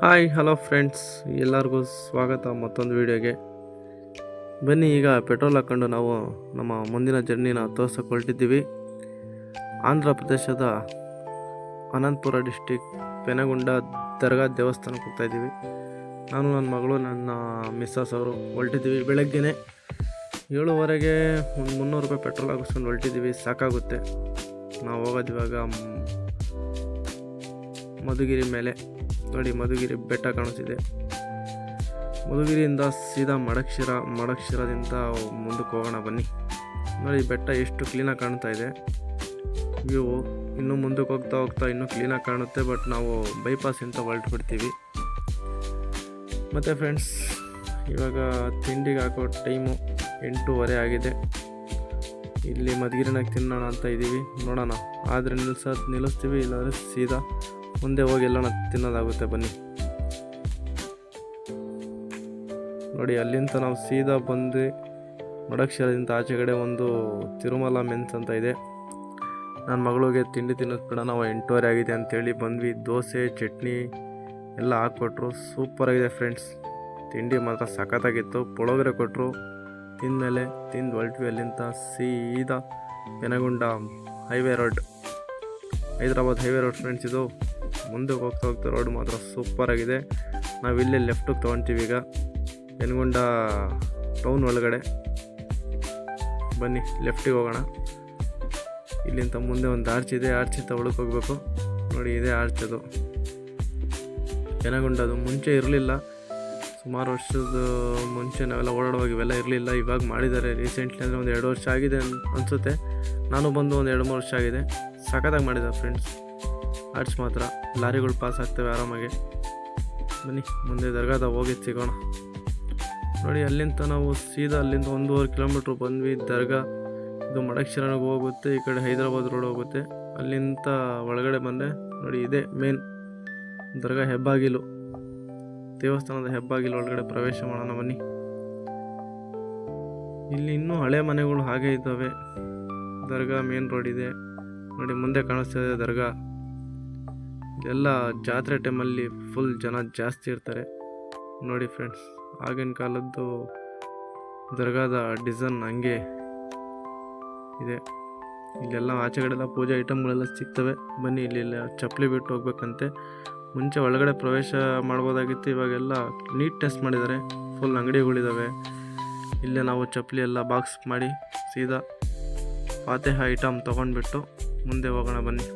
Hi hello friends, ಎಲ್ಲರಿಗೂ ಸ್ವಾಗತ ಮತ್ತೊಂದು ವೀಡಿಯೋಗೆ. ಬನ್ನಿ, ಈಗ ಪೆಟ್ರೋಲ್ ಹಾಕ್ಕೊಂಡು ನಾವು ನಮ್ಮ ಮುಂದಿನ ಜರ್ನಿನ ತೋರ್ಸಕ್ಕೆ ಹೊರಟಿದ್ದೀವಿ. ಆಂಧ್ರ ಪ್ರದೇಶದ ಅನಂತಪುರ ಡಿಸ್ಟಿಕ್ ಪೆನಗುಂಡ ದರ್ಗಾ ದೇವಸ್ಥಾನಕ್ಕೆ ಹೋಗ್ತಾಯಿದ್ದೀವಿ. ನಾನು, ನನ್ನ ಮಗಳು, ನನ್ನ ಮಿಸ್ಸಸ್ ಅವರು ಹೊರಟಿದ್ದೀವಿ. ಬೆಳಗ್ಗೆನೇ 7:30ಗೆ ಒಂದು 300 ರೂಪಾಯಿ ಪೆಟ್ರೋಲ್ ಹಾಕಿಸ್ಕೊಂಡು ಹೊರಟಿದ್ದೀವಿ. ಸಾಕಾಗುತ್ತೆ. ನಾವು ಹೋಗೋದು ಇವಾಗ ಮಧುಗಿರಿ ಮೇಲೆ. ನೋಡಿ, ಮಧುಗಿರಿ ಬೆಟ್ಟ ಕಾಣಿಸ್ತಿದೆ. ಮಧುಗಿರಿಯಿಂದ ಸೀದಾ ಮಡಕ್ಷಿರದಿಂದ ಮುಂದಕ್ಕೆ ಹೋಗೋಣ ಬನ್ನಿ. ನೋಡಿ, ಬೆಟ್ಟ ಎಷ್ಟು ಕ್ಲೀನಾಗಿ ಕಾಣ್ತಾ ಇದೆ. ವ್ಯೂ ಇನ್ನೂ ಮುಂದಕ್ಕೆ ಹೋಗ್ತಾ ಇನ್ನೂ ಕ್ಲೀನಾಗಿ ಕಾಣುತ್ತೆ. ಬಟ್ ನಾವು ಬೈಪಾಸಿಂದ ಹೊರಟುಬಿಡ್ತೀವಿ. ಮತ್ತು ಫ್ರೆಂಡ್ಸ್, ಇವಾಗ ತಿಂಡಿಗೆ ಹಾಕೋ ಟೈಮು 8:30 ಆಗಿದೆ. ಇಲ್ಲಿ ಮಧುಗಿರಿನಾಗ ತಿನ್ನೋಣ ಅಂತ ಇದ್ದೀವಿ. ನೋಡೋಣ, ಆದರೆ ನಿಲ್ಲಿಸ್ತೀವಿ, ಇಲ್ಲಾಂದರೆ ಸೀದಾ ಮುಂದೆ ಹೋಗಿ ಎಲ್ಲ ತಿನ್ನೋದಾಗುತ್ತೆ. ಬನ್ನಿ ನೋಡಿ, ಅಲ್ಲಿಂದ ನಾವು ಸೀದಾ ಬಂದು ಮಡಕ್ಷರದಿಂದ ಆಚೆ ಕಡೆ ಒಂದು ತಿರುಮಲ ಮೆನ್ಸ್ ಅಂತ ಇದೆ. ನನ್ನ ಮಗಳಿಗೆ ತಿಂಡಿ ತಿನ್ನೋದು ನಾವು 8:30 ಆಗಿದೆ ಅಂತೇಳಿ ಬಂದ್ವಿ. ದೋಸೆ, ಚಟ್ನಿ ಎಲ್ಲ ಹಾಕ್ಕೊಟ್ರು. ಸೂಪರಾಗಿದೆ ಫ್ರೆಂಡ್ಸ್. ತಿಂಡಿ ಮಾತ್ರ ಸಖತ್ತಾಗಿತ್ತು. ಪುಳೋಗರೆ ಕೊಟ್ಟರು. ತಿಂದಮೇಲೆ ಹೊರಟ್ವಿ. ಅಲ್ಲಿಂದ ಸೀದಾ Penukonda highway road, Hyderabad highway road friends. ಇದು ಮುಂದೆ ಹೋಗ್ತಾ ರೋಡ್ ಮಾತ್ರ ಸೂಪರಾಗಿದೆ. ನಾವಿಲ್ಲೇ ಲೆಫ್ಟಿಗೆ ತೊಗೊಳ್ತೀವಿ. ಈಗ ಪೆನಗುಂಡ ಟೌನ್ ಒಳಗಡೆ ಬನ್ನಿ, ಲೆಫ್ಟಿಗೆ ಹೋಗೋಣ. ಇಲ್ಲಿಂದ ಮುಂದೆ ಒಂದು ಆರ್ಚ್ ಇದೆ. ಆರ್ಚಿಂದ ಒಳಗೆ ಹೋಗ್ಬೇಕು. ನೋಡಿ, ಇದೇ ಆರ್ಚ್. ಅದು ಪೆನಗುಂಡದು ಮುಂಚೆ ಇರಲಿಲ್ಲ. ಸುಮಾರು ವರ್ಷದ ಮುಂಚೆ ನಾವೆಲ್ಲ ಓಡಾಡುವಾಗ ಇವೆಲ್ಲ ಇರಲಿಲ್ಲ. ಇವಾಗ ಮಾಡಿದ್ದಾರೆ ರೀಸೆಂಟ್ಲಿ. ಅಂದರೆ ಒಂದು 2 ವರ್ಷ ಆಗಿದೆ ಅನಿಸುತ್ತೆ. ನಾನು ಬಂದು ಒಂದು 2-3 ವರ್ಷ ಆಗಿದೆ. ಸಖತ್ತಾಗಿ ಮಾಡಿದ್ದಾರೆ ಫ್ರೆಂಡ್ಸ್. ಆರ್ಚ್ ಮಾತ್ರ ಲಾರಿಗಳು ಪಾಸ್ ಆಗ್ತವೆ ಆರಾಮಾಗಿ. ಬನ್ನಿ, ಮುಂದೆ ದರ್ಗಾದ ಹೋಗಿ ಸಿಗೋಣ. ನೋಡಿ, ಅಲ್ಲಿಂದ ನಾವು ಸೀದಾ ಅಲ್ಲಿಂದ 1.5 ಕಿಲೋಮೀಟ್ರ್ ಬಂದ್ವಿ. ದರ್ಗಾ ಇದು ಮಡಕ್ಷಿರನಿಗೆ ಹೋಗುತ್ತೆ. ಈ ಕಡೆ ಹೈದರಾಬಾದ್ ರೋಡ್ ಹೋಗುತ್ತೆ. ಅಲ್ಲಿಂದ ಒಳಗಡೆ ಬಂದರೆ ನೋಡಿ, ಇದೇ ಮೇನ್ ದರ್ಗಾ ಹೆಬ್ಬಾಗಿಲು. ದೇವಸ್ಥಾನದ ಹೆಬ್ಬಾಗಿಲು ಒಳಗಡೆ ಪ್ರವೇಶ ಮಾಡೋಣ ಬನ್ನಿ. ಇಲ್ಲಿ ಇನ್ನೂ ಹಳೆ ಮನೆಗಳು ಹಾಗೆ ಇದ್ದಾವೆ. ದರ್ಗಾ ಮೇನ್ ರೋಡ್ ಇದೆ. ನೋಡಿ, ಮುಂದೆ ಕಾಣಿಸ್ತಾ ಇದೆ ದರ್ಗಾ. ಎಲ್ಲ ಜಾತ್ರೆ ಟೈಮಲ್ಲಿ ಫುಲ್ ಜನ ಜಾಸ್ತಿ ಇರ್ತಾರೆ. ನೋಡಿ ಫ್ರೆಂಡ್ಸ್, ಆಗಿನ ಕಾಲದ್ದು ದರ್ಗಾದ ಡಿಸೈನ್ ಹಂಗೆ ಇದೆ. ಇಲ್ಲೆಲ್ಲ ಆಚೆ ಕಡೆಲ್ಲ ಪೂಜೆ ಐಟಮ್ಗಳೆಲ್ಲ ಸಿಗ್ತವೆ. ಬನ್ನಿ, ಇಲ್ಲಿ ಚಪ್ಪಲಿ ಬಿಟ್ಟು ಹೋಗ್ಬೇಕಂತೆ. ಮುಂಚೆ ಒಳಗಡೆ ಪ್ರವೇಶ ಮಾಡ್ಬೋದಾಗಿತ್ತು. ಇವಾಗೆಲ್ಲ ನೀಟ್ ಟೆಸ್ಟ್ ಮಾಡಿದ್ದಾರೆ. ಫುಲ್ ಅಂಗಡಿಗಳಿದ್ದಾವೆ. ಇಲ್ಲೇ ನಾವು ಚಪ್ಪಲಿ ಎಲ್ಲ ಬಾಕ್ಸ್ ಮಾಡಿ ಸೀದಾ ಫಾತಿಹಾ ಐಟಮ್ ತೊಗೊಂಡ್ಬಿಟ್ಟು ಮುಂದೆ ಹೋಗೋಣ ಬನ್ನಿ.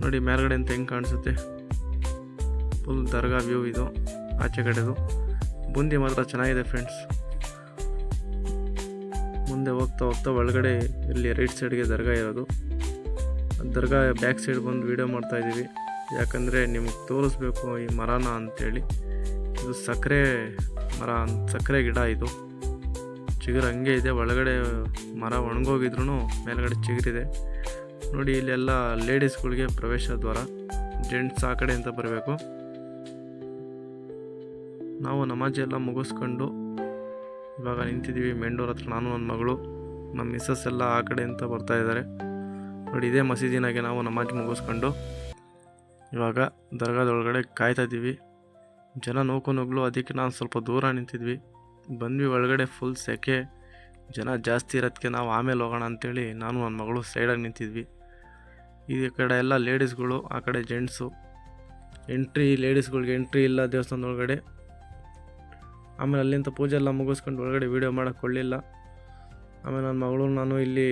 ನೋಡಿ, ಮೇಲ್ಗಡೆ ಅಂತ ಹೆಂಗೆ ಕಾಣಿಸುತ್ತೆ. ಫುಲ್ ದರ್ಗಾ ವ್ಯೂ ಇದು ಆಚೆ ಕಡೆದು. ಬುಂದಿ ಮಾತ್ರ ಚೆನ್ನಾಗಿದೆ ಫ್ರೆಂಡ್ಸ್. ಮುಂದೆ ಹೋಗ್ತಾ ಒಳಗಡೆ ಇಲ್ಲಿ ರೈಟ್ ಸೈಡ್ಗೆ ದರ್ಗಾ ಇರೋದು. ದರ್ಗಾ ಬ್ಯಾಕ್ ಸೈಡ್ ಬಂದು ವೀಡಿಯೋ ಮಾಡ್ತಾಯಿದ್ದೀವಿ. ಯಾಕಂದರೆ ನಿಮಗೆ ತೋರಿಸ್ಬೇಕು ಈ ಮರನ ಅಂಥೇಳಿ. ಇದು ಸಕ್ಕರೆ ಮರ, ಸಕ್ಕರೆ ಗಿಡ. ಇದು ಚಿಗುರು ಹಂಗೆ ಇದೆ. ಒಳಗಡೆ ಮರ ಒಣಗೋಗಿದ್ರು ಮೇಲ್ಗಡೆ ಚಿಗುರಿದೆ. ನೋಡಿ, ಇಲ್ಲೆಲ್ಲ ಲೇಡೀಸ್ಗಳಿಗೆ ಪ್ರವೇಶ ದ್ವಾರ. ಜೆಂಟ್ಸ್ ಆ ಕಡೆ ಅಂತ ಬರಬೇಕು. ನಾವು ನಮಾಜ್ ಎಲ್ಲ ಮುಗಿಸ್ಕೊಂಡು ಇವಾಗ ನಿಂತಿದ್ದೀವಿ ಮೆಂಡೂರ್ ಹತ್ರ. ನಾನು, ನನ್ನ ಮಗಳು, ನಮ್ಮ ಮಿಸ್ಸಸ್ ಎಲ್ಲ ಆ ಕಡೆ ಅಂತ ಬರ್ತಾಯಿದ್ದಾರೆ. ನೋಡಿ, ಇದೇ ಮಸೀದಿನಾಗೆ ನಾವು ನಮಾಜ್ ಮುಗಿಸ್ಕೊಂಡು ಇವಾಗ ದರ್ಗಾದೊಳಗಡೆ ಕಾಯ್ತಾ ಇದ್ದೀವಿ. ಜನ ನುಗ್ಲು. ಅದಕ್ಕೆ ನಾನು ಸ್ವಲ್ಪ ದೂರ ನಿಂತಿದ್ವಿ. ಬಂದ್ವಿ ಒಳಗಡೆ. ಫುಲ್ ಸೆಕೆ, ಜನ ಜಾಸ್ತಿ ಇರೋದಕ್ಕೆ ನಾವು ಆಮೇಲೆ ಹೋಗೋಣ ಅಂಥೇಳಿ ನಾನು, ನನ್ನ ಮಗಳು ಸೈಡಾಗಿ ನಿಂತಿದ್ವಿ. ಈ ಕಡೆ ಎಲ್ಲ ಲೇಡೀಸ್ಗಳು, ಆ ಕಡೆ ಜೆಂಟ್ಸು. ಲೇಡೀಸ್ಗಳಿಗೆ ಎಂಟ್ರಿ ಇಲ್ಲ ದೇವಸ್ಥಾನದೊಳಗಡೆ. ಆಮೇಲೆ ಅಲ್ಲಿಂದ ಪೂಜೆ ಎಲ್ಲ ಮುಗಿಸ್ಕೊಂಡು ಒಳಗಡೆ ವೀಡಿಯೋ ಮಾಡೋಕ್ಕೆ ಕೊಳ್ಳಿಲ್ಲ. ಆಮೇಲೆ ನನ್ನ ಮಗಳು ನಾನು ಇಲ್ಲಿ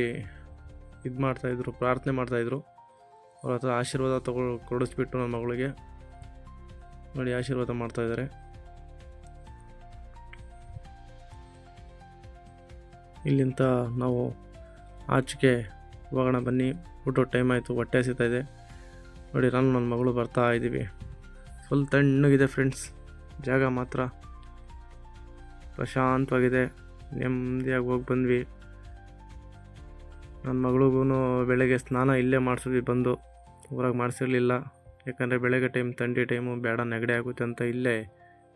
ಪ್ರಾರ್ಥನೆ ಮಾಡ್ತಾಯಿದ್ರು. ಅವ್ರ ಹತ್ರ ಆಶೀರ್ವಾದ ಕೊಡಿಸ್ಬಿಟ್ಟು ನನ್ನ ಮಗಳಿಗೆ ನೋಡಿ ಆಶೀರ್ವಾದ ಮಾಡ್ತಾಯಿದ್ದಾರೆ. ಇಲ್ಲಿಂದ ನಾವು ಆಚೆಗೆ ಹೋಗೋಣ ಬನ್ನಿ. ಊಟ ಟೈಮ್ ಆಯಿತು, ಹೊಟ್ಟೆ ಹಸಿತಾ ಇದೆ. ನೋಡಿ, ನಾನು, ನನ್ನ ಮಗಳು ಬರ್ತಾ ಇದ್ದೀವಿ. ಫುಲ್ ತಣ್ಣಗಿದೆ ಫ್ರೆಂಡ್ಸ್. ಜಾಗ ಮಾತ್ರ ಪ್ರಶಾಂತವಾಗಿದೆ. ನೆಮ್ಮದಿಯಾಗಿ ಹೋಗಿ ಬಂದ್ವಿ. ನನ್ನ ಮಗಳಿಗೂ ಬೆಳಗ್ಗೆ ಸ್ನಾನ ಇಲ್ಲೇ ಮಾಡಿಸಿದ್ವಿ. ಬಂದು ಊರಾಗ ಮಾಡಿಸಿರಲಿಲ್ಲ. ಯಾಕಂದರೆ ಬೆಳಗ್ಗೆ ಟೈಮ್ ಥಂಡಿ ಟೈಮು, ಬೇಡ ನೆಗಡಿ ಆಗುತ್ತೆ ಅಂತ ಇಲ್ಲೇ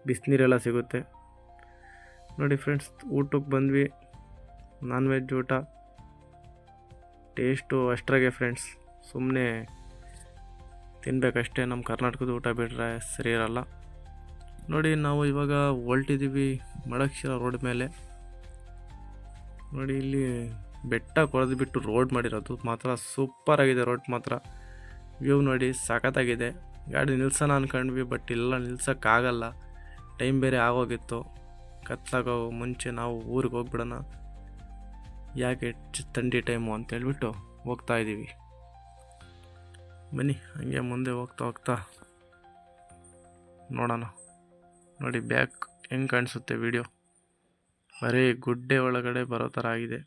ಬಿಸಿನೀರೆಲ್ಲ ಸಿಗುತ್ತೆ. ನೋಡಿ ಫ್ರೆಂಡ್ಸ್, ಊಟಕ್ಕೆ ಬಂದ್ವಿ. ನಾನ್ ವೆಜ್ ಊಟ. ಟೇಸ್ಟು ಅಷ್ಟ್ರಾಗೆ ಫ್ರೆಂಡ್ಸ್. ಸುಮ್ಮನೆ ತಿನ್ನಬೇಕಷ್ಟೇ. ನಮ್ಮ ಕರ್ನಾಟಕದ ಊಟ ಬಿಟ್ಟರೆ ಸರಿ ಇರಲ್ಲ. ನೋಡಿ ನಾವು ಇವಾಗ ಹೊಲ್ಟಿದ್ದೀವಿ ಮಡಕ್ಷಿರ ರೋಡ್ ಮೇಲೆ. ನೋಡಿ ಇಲ್ಲಿ ಬೆಟ್ಟ ಕೊರೆದುಬಿಟ್ಟು ರೋಡ್ ಮಾಡಿರೋದು ಮಾತ್ರ ಸೂಪರಾಗಿದೆ. ರೋಡ್ ಮಾತ್ರ ವ್ಯೂ ನೋಡಿ ಸಖತ್ತಾಗಿದೆ. ಗಾಡಿ ನಿಲ್ಸೋಣ ಅಂದ್ಕೊಂಡ್ವಿ, ಬಟ್ ಇಲ್ಲ, ನಿಲ್ಸೋಕ್ಕಾಗಲ್ಲ. ಟೈಮ್ ಬೇರೆ ಆಗೋಗಿತ್ತು. ಕತ್ಲಾಗೋ ಮುಂಚೆ ನಾವು ಊರಿಗೆ ಹೋಗ್ಬಿಡೋಣ, ಯಾಕೆ ಥಂಡಿ ಟೈಮು ಅಂತೇಳ್ಬಿಟ್ಟು ಹೋಗ್ತಾ ಇದ್ದೀವಿ. ಬನ್ನಿ ಹಂಗೆ ಮುಂದೆ ಹೋಗ್ತಾ ನೋಡೋಣ. ನೋಡಿ ಬ್ಯಾಕ್ ಹೆಂಗೆ ಕಾಣಿಸುತ್ತೆ ವಿಡಿಯೋ, ಬರೀ ಗುಡ್ಡೆ ಒಳಗಡೆ ಬರೋ ಥರ ಆಗಿದೆ.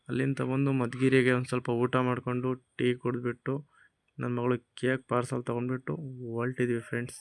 ಅಲ್ಲಿಂದ ಬಂದು ಮಧುಗಿರಿಗೆ ಒಂದು ಸ್ವಲ್ಪ ಊಟ ಮಾಡಿಕೊಂಡು ಟೀ ಕುಡಿದ್ಬಿಟ್ಟು ನನ್ನ ಮಗಳು ಕೇಕ್ ಪಾರ್ಸಲ್ ತೊಗೊಂಡ್ಬಿಟ್ಟು ಹೊಲ್ಟಿದ್ದೀವಿ ಫ್ರೆಂಡ್ಸ್.